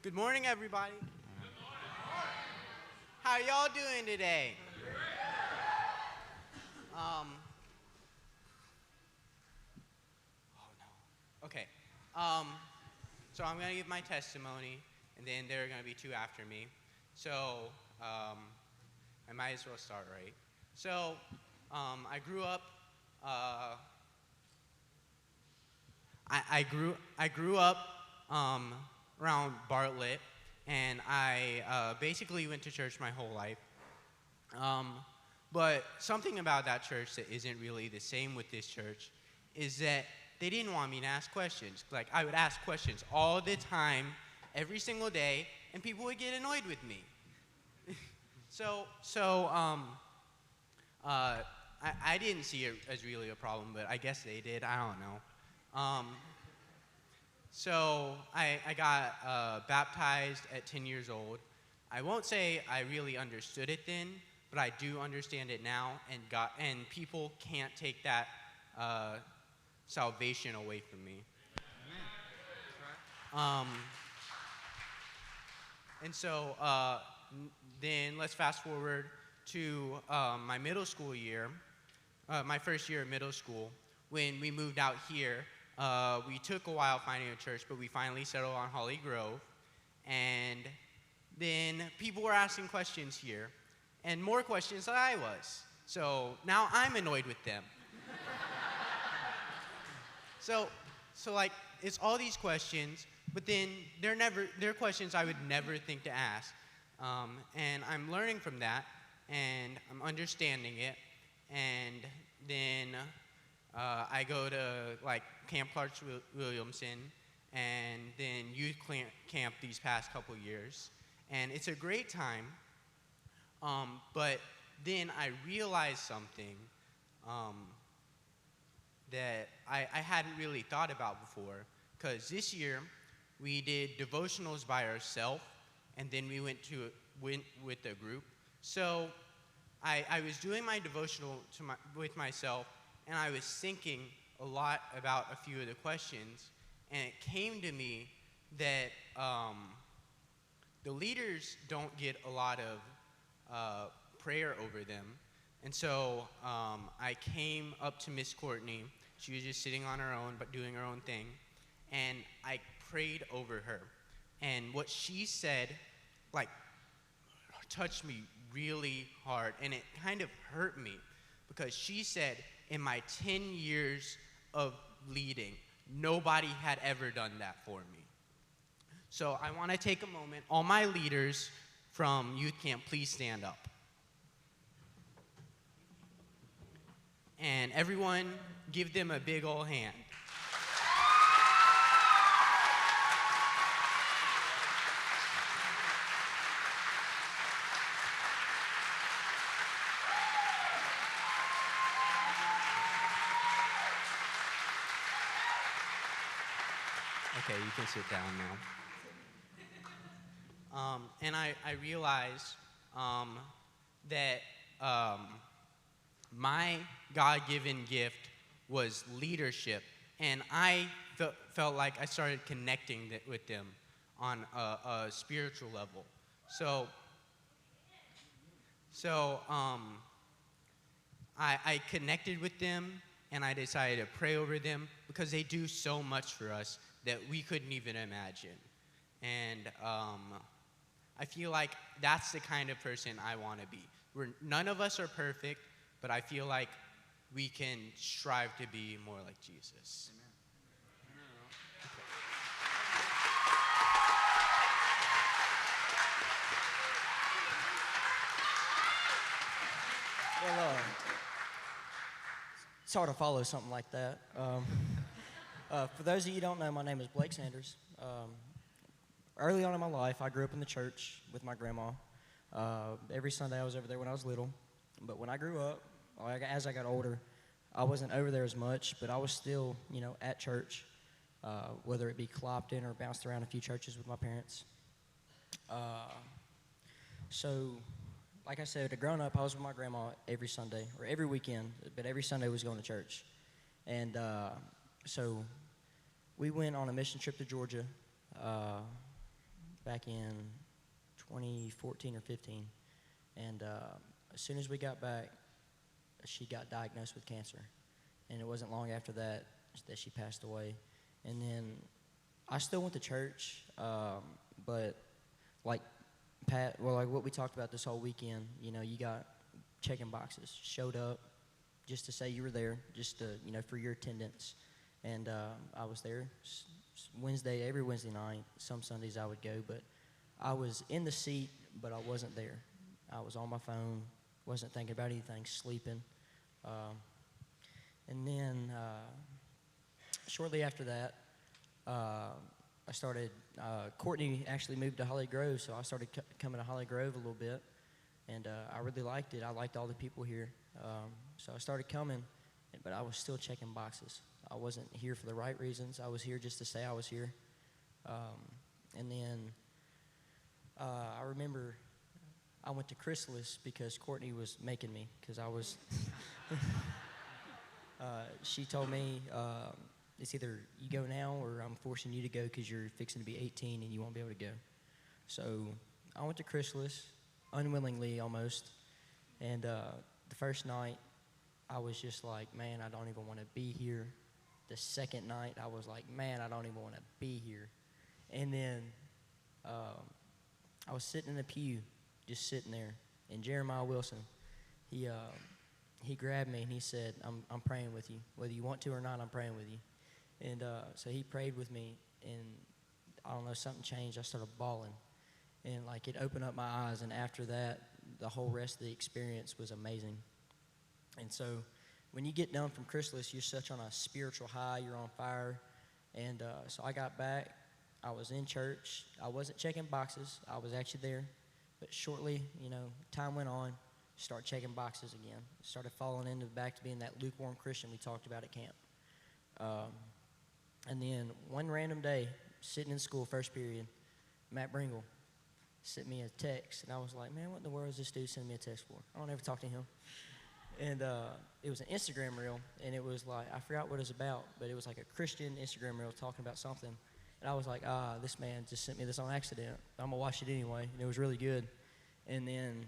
Good morning, everybody. How y'all doing today? Oh no. Okay. So I'm gonna give my testimony, and then there are gonna be two after me. So I might as well start right. So I grew up. I grew up around Bartlett, and I basically went to church my whole life. But something about that church that isn't really the same with this church is that they didn't want me to ask questions. Like, I would ask questions all the time, every single day, and people would get annoyed with me. I didn't see it as really a problem, but I guess they did. I don't know. So I got baptized at 10 years old. I won't say I really understood it then, but I do understand it now, and people can't take that salvation away from me. And so then let's fast forward to my middle school year, my first year of middle school. When we moved out here, we took a while finding a church, but we finally settled on Holly Grove. And then people were asking questions here, and more questions than I was. So now I'm annoyed with them. So like, it's all these questions, but then they're questions I would never think to ask. And I'm learning from that, and I'm understanding it. And then I go to like Camp Clark Williamson, and then youth camp these past couple years. And it's a great time, but then I realized something that I hadn't really thought about before. Because this year, we did devotionals by ourselves, and then we went with a group. So I was doing my devotional with myself, and I was thinking a lot about a few of the questions, and it came to me that the leaders don't get a lot of prayer over them. And so I came up to Miss Courtney. She was just sitting on her own, but doing her own thing. And I prayed over her. And what she said, like, touched me really hard. And it kind of hurt me, because she said, in my 10 years of leading, nobody had ever done that for me. So I want to take a moment. All my leaders from youth camp, please stand up. And everyone, give them a big old hand. Okay, you can sit down now. And I realized that my God-given gift was leadership, and I felt like I started connecting with them on a spiritual level. So I connected with them, and I decided to pray over them, because they do so much for us that we couldn't even imagine. And I feel like that's the kind of person I want to be. None of us are perfect, but I feel like we can strive to be more like Jesus. Okay. Well, it's hard to follow something like that. For those of you who don't know, my name is Blake Sanders. Early on in my life, I grew up in the church with my grandma. Every Sunday I was over there when I was little. But when I grew up, as I got older, I wasn't over there as much, but I was still, at church, whether it be clopped in or bounced around a few churches with my parents. So, like I said, growing up, I was with my grandma every Sunday, or every weekend, but every Sunday was going to church. And so we went on a mission trip to Georgia back in 2014 or 15. And as soon as we got back, she got diagnosed with cancer. And it wasn't long after that that she passed away. And then I still went to church, but like like what we talked about this whole weekend, you got checking boxes. Showed up just to say you were there, just to, for your attendance. And I was there every Wednesday night. Some Sundays I would go, but I was in the seat, but I wasn't there. I was on my phone, wasn't thinking about anything, sleeping. And then shortly after that, I started, Courtney actually moved to Holly Grove, so I started coming to Holly Grove a little bit, and I really liked it. I liked all the people here, so I started coming, but I was still checking boxes. I wasn't here for the right reasons. I was here just to say I was here. And then I remember I went to Chrysalis because Courtney was making me, because I was, she told me, it's either you go now or I'm forcing you to go because you're fixing to be 18 and you won't be able to go. So I went to Chrysalis, unwillingly almost, and the first night I was just like, man, I don't even want to be here. The second night I was like, man, I don't even want to be here. And then I was sitting in the pew, just sitting there, and Jeremiah Wilson, he grabbed me and he said, I'm praying with you. Whether you want to or not, I'm praying with you. And so he prayed with me, and I don't know, something changed. I started bawling, and like it opened up my eyes, and after that, the whole rest of the experience was amazing. And so when you get done from Chrysalis, you're such on a spiritual high, you're on fire. And so I got back, I was in church, I wasn't checking boxes, I was actually there. But shortly, time went on, start checking boxes again. Started falling into back to being that lukewarm Christian we talked about at camp. And then one random day, sitting in school, first period, Matt Bringle sent me a text, and I was like, man, what in the world is this dude sending me a text for? I don't ever talk to him. And it was an Instagram reel, and it was like, I forgot what it was about, but it was like a Christian Instagram reel talking about something. And I was like, this man just sent me this on accident. I'm going to watch it anyway, and it was really good. And then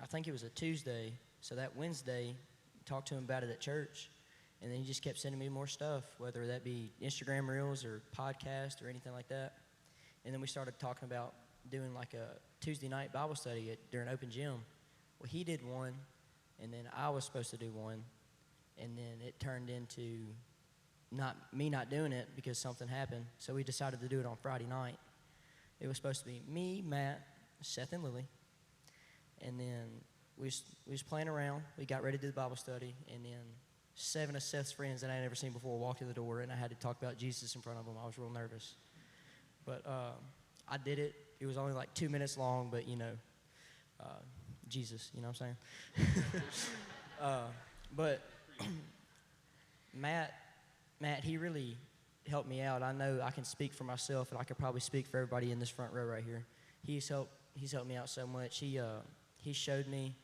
I think it was a Tuesday, so that Wednesday, talked to him about it at church, and then he just kept sending me more stuff, whether that be Instagram reels or podcast or anything like that. And then we started talking about doing like a Tuesday night Bible study during open gym. Well, he did one, and then I was supposed to do one, and then it turned into not doing it because something happened. So we decided to do it on Friday night. It was supposed to be me, Matt, Seth, and Lily. And then we was playing around. We got ready to do the Bible study, and then 7 of Seth's friends that I had never seen before walked in the door, and I had to talk about Jesus in front of them. I was real nervous. But I did it. It was only like 2 minutes long, but, Jesus, you know what I'm saying? But Matt, he really helped me out. I know I can speak for myself, and I could probably speak for everybody in this front row right here. He's helped me out so much. He showed me,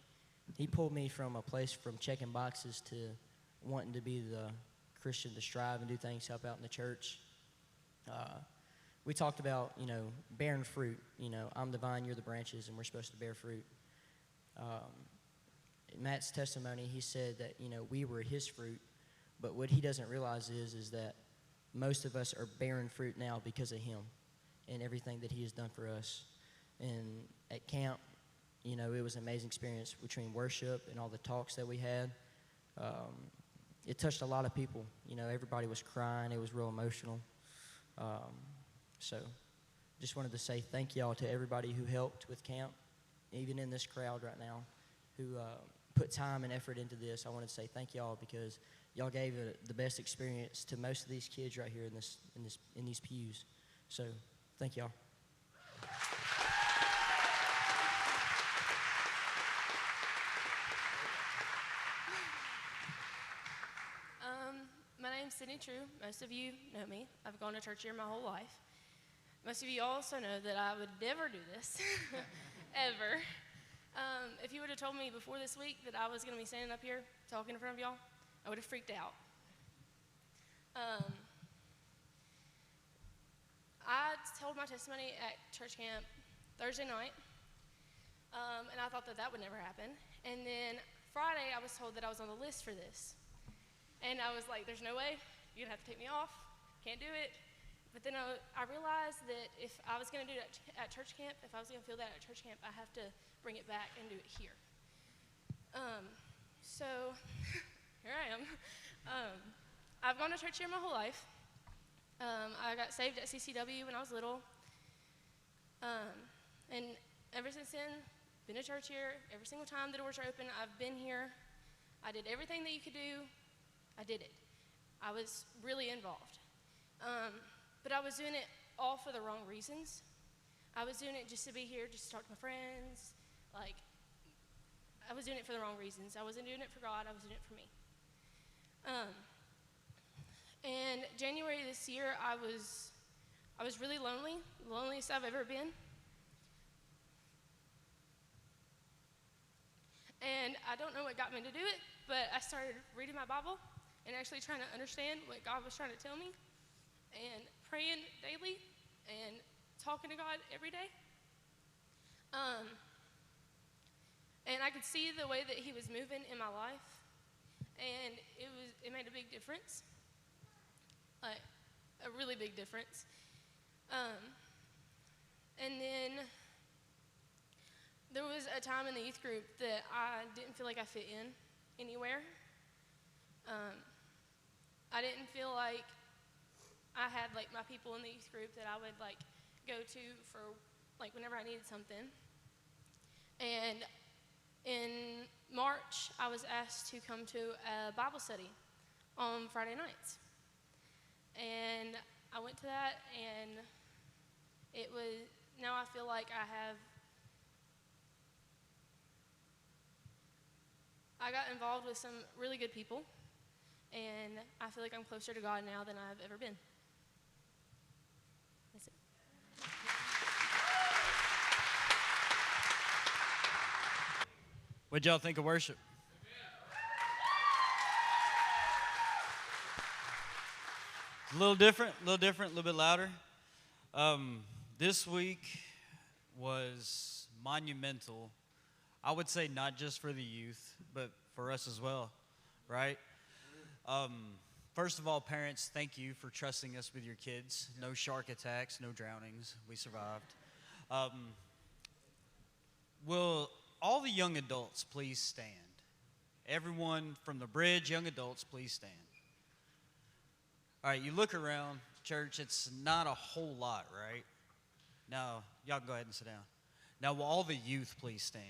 he pulled me from a place from checking boxes to wanting to be the Christian, to strive and do things, help out in the church. We talked about, bearing fruit. I'm the vine, you're the branches, and we're supposed to bear fruit. In Matt's testimony, he said that, we were his fruit, but what he doesn't realize is that most of us are bearing fruit now because of him and everything that he has done for us. And at camp, it was an amazing experience between worship and all the talks that we had. It touched a lot of people. Everybody was crying. It was real emotional. So just wanted to say thank y'all to everybody who helped with camp, even in this crowd right now, who put time and effort into this. I wanted to say thank y'all because y'all gave the best experience to most of these kids right here in these pews. So thank y'all. My name's Sydney True. Most of you know me. I've gone to church here my whole life. Most of you also know that I would never do this, ever. If you would have told me before this week that I was going to be standing up here talking in front of y'all, I would have freaked out. I told my testimony at church camp Thursday night, and I thought that that would never happen. And then Friday, I was told that I was on the list for this. And I was like, there's no way. You're going to have to take me off. Can't do it. But then I realized that if I was going to do it at church camp, if I was going to feel that at church camp, I have to bring it back and do it here. So here I am. I've gone to church here my whole life. I got saved at CCW when I was little. And ever since then, been to church here. Every single time the doors are open, I've been here. I did everything that you could do. I did it. I was really involved. But I was doing it all for the wrong reasons. I was doing it just to be here, just to talk to my friends. Like, I was doing it for the wrong reasons. I wasn't doing it for God. I was doing it for me. And January this year, I was really lonely, the loneliest I've ever been. And I don't know what got me to do it, but I started reading my Bible and actually trying to understand what God was trying to tell me, and praying daily and talking to God every day. And I could see the way that He was moving in my life, and it made a big difference, like a really big difference. And then there was a time in the youth group that I didn't feel like I fit in anywhere. I didn't feel like I had like my people in the youth group that I would like go to for like whenever I needed something. And in March, I was asked to come to a Bible study on Friday nights. And I went to that, and now I feel like I got involved with some really good people, and I feel like I'm closer to God now than I've ever been. That's it. What'd y'all think of worship? A little different, a little bit louder. This week was monumental. I would say not just for the youth, but for us as well, right? First of all, parents, thank you for trusting us with your kids. No shark attacks, no drownings. We survived. Will all the young adults please stand? Everyone from the bridge, young adults, please stand. All right, you look around, church, it's not a whole lot, right? Now, y'all can go ahead and sit down. Now, will all the youth please stand?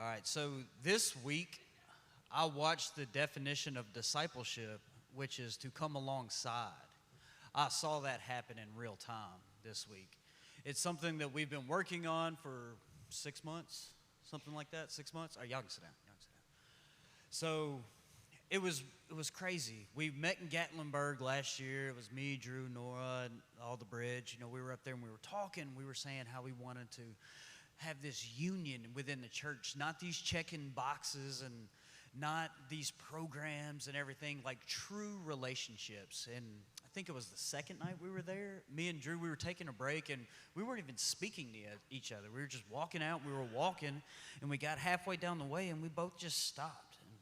All right, so this week, I watched the definition of discipleship, which is to come alongside. I saw that happen in real time this week. It's something that we've been working on for 6 months, something like that, 6 months. All right, y'all can sit down, So it was crazy. We met in Gatlinburg last year. It was me, Drew, Nora, and all the bridge. You know, we were up there and we were talking. We were saying how we wanted to have this union within the church, not these checking boxes and not these programs and everything, like true relationships. And I think it was the second night we were there. Me and Drew, we were taking a break, and we weren't even speaking to each other. We were just walking out. We were walking, and we got halfway down the way, and we both just stopped and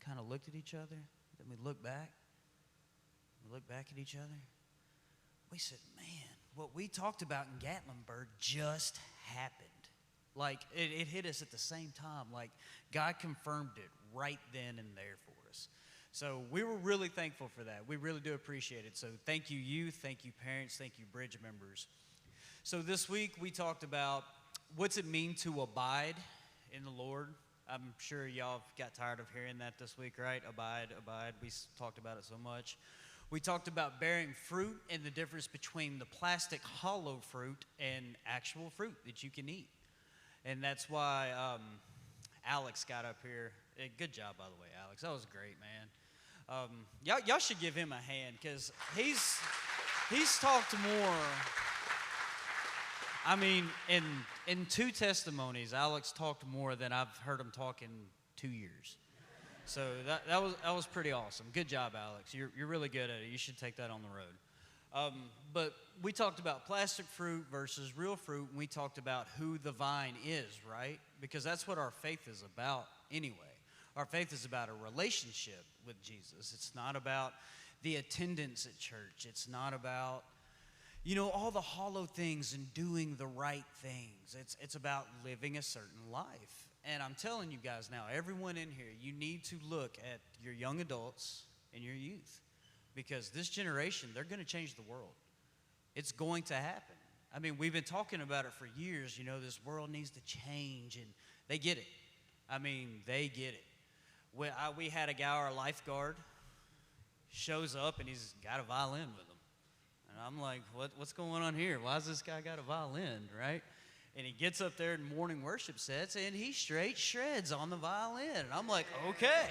kind of looked at each other. Then we looked back. We looked back at each other. We said, man, what we talked about in Gatlinburg just happened. Like, it hit us at the same time. Like, God confirmed it right then and there for us. So we were really thankful for that. We really do appreciate it. So thank you, youth. Thank you, parents. Thank you, bridge members. So this week we talked about what's it mean to abide in the Lord. I'm sure y'all got tired of hearing that this week, right? Abide, abide. We talked about it so much. We talked about bearing fruit and the difference between the plastic hollow fruit and actual fruit that you can eat. And that's why Alex got up here. Good job, by the way, Alex. That was great, man. Y'all should give him a hand because he's talked more. I mean, in 2 testimonies, Alex talked more than I've heard him talk in 2 years. So that was pretty awesome. Good job, Alex. You're really good at it. You should take that on the road. But we talked about plastic fruit versus real fruit, and we talked about who the vine is, right? Because that's what our faith is about anyway. Our faith is about a relationship with Jesus. It's not about the attendance at church. It's not about, all the hollow things and doing the right things. It's about living a certain life. And I'm telling you guys now, everyone in here, you need to look at your young adults and your youth. Because this generation, they're going to change the world. It's going to happen. I mean, we've been talking about it for years. This world needs to change, and they get it. I mean, they get it. We had a guy, our lifeguard, shows up, and he's got a violin with him. And I'm like, what's going on here? Why's this guy got a violin, right? And he gets up there in morning worship sets, and he straight shreds on the violin. And I'm like, okay.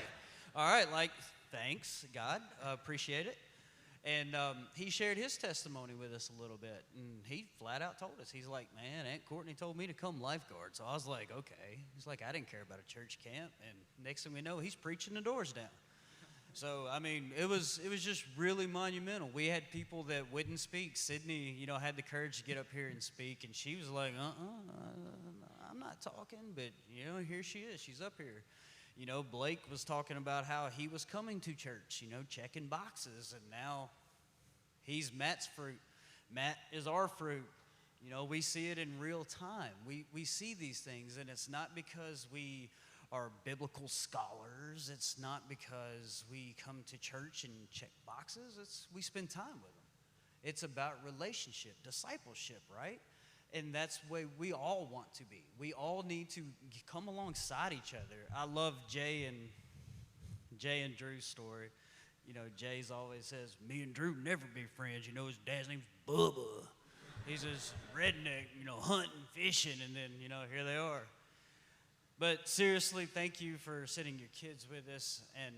All right, thanks, God. Appreciate it. And he shared his testimony with us a little bit. And he flat out told us, he's like, man, Aunt Courtney told me to come lifeguard. So I was like, okay. He's like, I didn't care about a church camp. And next thing we know, he's preaching the doors down. So, I mean, it was just really monumental. We had people that wouldn't speak. Sydney, had the courage to get up here and speak. And she was like, I'm not talking. But, here she is. She's up here. Blake was talking about how he was coming to church, checking boxes. And now he's Matt's fruit. Matt is our fruit. We see it in real time. We see these things. And it's not because we are biblical scholars. It's not because we come to church and check boxes. We spend time with them. It's about relationship, discipleship, right? And that's the way we all want to be. We all need to come alongside each other. I love Jay and Drew's story. Jay's always says, me and Drew never be friends. His dad's name's Bubba. He's this redneck, hunting, fishing, and then, here they are. But seriously, thank you for sitting your kids with us. And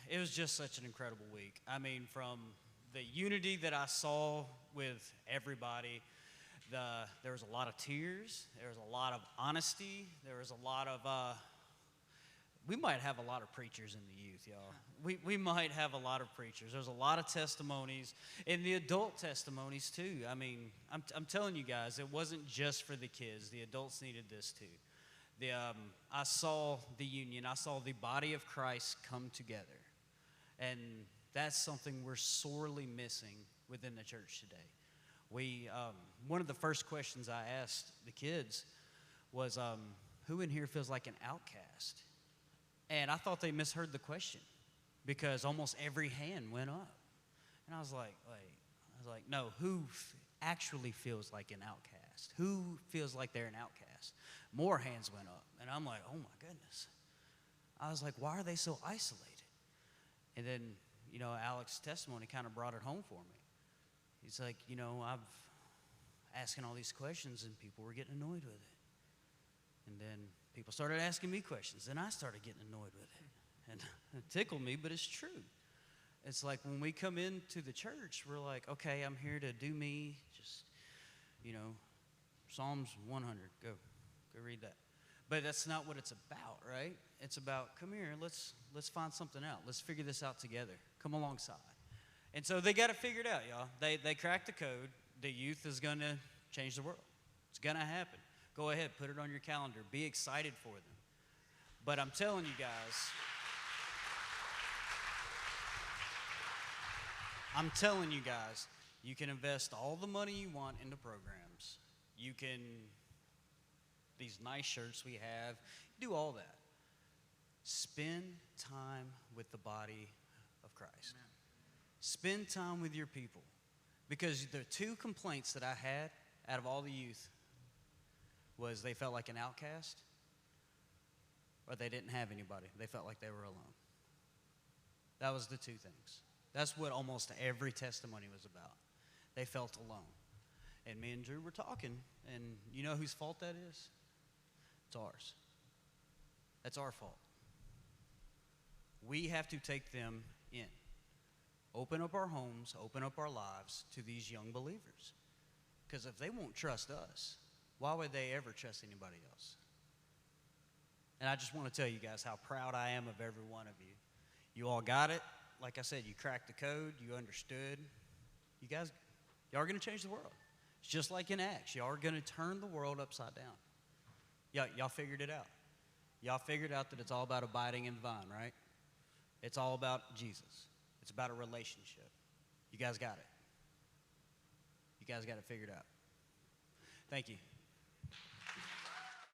it was just such an incredible week. I mean, from the unity that I saw with everybody, there was a lot of tears. There was a lot of honesty. There was a lot of, we might have a lot of preachers in the youth, y'all. We might have a lot of preachers. There's a lot of testimonies, and the adult testimonies too. I mean, I'm telling you guys, it wasn't just for the kids. The adults needed this too. I saw the union. I saw the body of Christ come together. And that's something we're sorely missing within the church today. One of the first questions I asked the kids was, who in here feels like an outcast? And I thought they misheard the question because almost every hand went up. And I was like, no, who actually feels like an outcast? Who feels like they're an outcast? More hands went up. And I'm like, oh my goodness. I was like, why are they so isolated? And then, Alex's testimony kind of brought it home for me. He's like, I've asking all these questions and people were getting annoyed with it. And then people started asking me questions and I started getting annoyed with it. And it tickled me, but it's true. It's like when we come into the church, we're like, okay, I'm here to do me, just, Psalms 100, go read that. But that's not what it's about, right? It's about, come here, let's find something out. Let's figure this out together. Come alongside. And so they got it figured out, y'all. They cracked the code. The youth is going to change the world. It's going to happen. Go ahead, put it on your calendar. Be excited for them. But I'm telling you guys, you can invest all the money you want into programs. You can, these nice shirts we have, do all that. Spend time with the body of Christ. Amen. Spend time with your people. Because the two complaints that I had out of all the youth was they felt like an outcast or they didn't have anybody. They felt like they were alone. That was the two things. That's what almost every testimony was about. They felt alone. And me and Drew were talking, and you know whose fault that is? It's ours. That's our fault. We have to take them in. Open up our homes, open up our lives to these young believers. Because if they won't trust us, why would they ever trust anybody else? And I just want to tell you guys how proud I am of every one of you. You all got it. Like I said, you cracked the code. You understood. You guys, y'all are going to change the world. It's just like in Acts. Y'all are going to turn the world upside down. Y'all figured it out. Y'all figured out that it's all about abiding in the vine, right? It's all about Jesus. It's about a relationship. You guys got it. You guys got it figured out. Thank you.